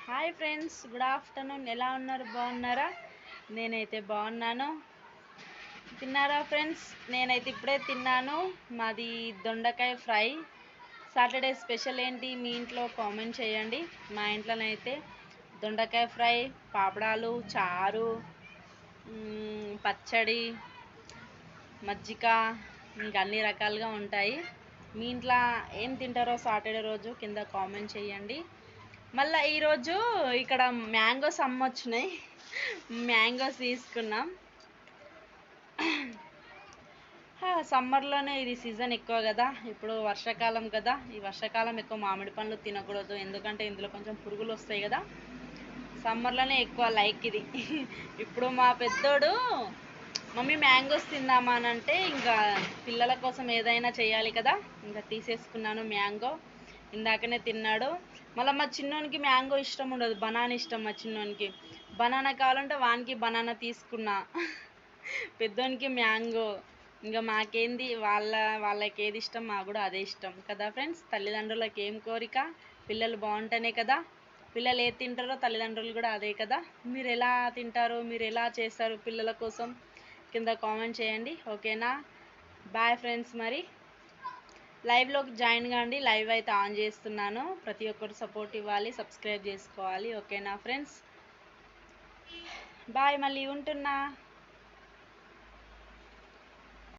Hi friends, good afternoon. ఎలా ఉన్నారు? బాగున్నారా? నేనైతే బాగున్నాను. తిన్నారా ఫ్రెండ్స్? నేనైతే ఇప్పుడే తిన్నాను. మాది దొండకాయ ఫ్రై. సాటర్డే స్పెషల్ ఏంటి మీ ఇంట్లో కామెంట్ చేయండి. మా ఇంట్లోనైతే దొండకాయ ఫ్రై, పాపడాలు, చారు, పచ్చడి, మజ్జిగ, ఇంకా అన్ని రకాలుగా ఉంటాయి. మీ ఇంట్లో ఏం తింటారో సాటర్డే రోజు కింద కామెంట్ చేయండి. మళ్ళీ ఈరోజు ఇక్కడ మ్యాంగోస్ అమ్మొచ్చినాయి. మ్యాంగోస్ తీసుకున్నాం. సమ్మర్లోనే ఇది సీజన్ ఎక్కువ కదా, ఇప్పుడు వర్షాకాలం కదా. ఈ వర్షాకాలం ఎక్కువ మామిడి పండ్లు తినకూడదు, ఎందుకంటే ఇందులో కొంచెం పురుగులు వస్తాయి కదా. సమ్మర్లోనే ఎక్కువ లైక్ ఇది. ఇప్పుడు మా పెద్దోడు మమ్మీ మ్యాంగోస్ తిందామా అని అంటే, ఇంకా పిల్లల కోసం ఏదైనా చేయాలి కదా, ఇంకా తీసేసుకున్నాను మ్యాంగో. ఇందాకనే తిన్నాడు. మళ్ళీ మా చిన్నోనికి మ్యాంగో ఇష్టం ఉండదు, బనానా ఇష్టం. మా చిన్నోనికి బనానా కావాలంటే వానికి బనానా తీసుకున్నా. పెద్దోనికి మ్యాంగో. ఇంకా మాకేంది, వాళ్ళకి ఏది ఇష్టం మాకు కూడా అదే ఇష్టం కదా ఫ్రెండ్స్. తల్లిదండ్రులకు ఏం కోరిక, పిల్లలు బాగుంటేనే కదా. పిల్లలు ఏది తింటారో తల్లిదండ్రులు కూడా అదే కదా. మీరు ఎలా తింటారో, మీరు ఎలా చేస్తారు పిల్లల కోసం కింద కామెంట్ చేయండి, ఓకేనా? Bye friends. మరి లైవ్లోకి జాయిన్ కాండి. లైవ్ అయితే ఆన్ చేస్తున్నాను. ప్రతి ఒక్కరు సపోర్ట్ ఇవ్వాలి, సబ్స్క్రైబ్ చేసుకోవాలి, ఓకేనా ఫ్రెండ్స్? బాయ్, మళ్ళీ ఉంటున్నా.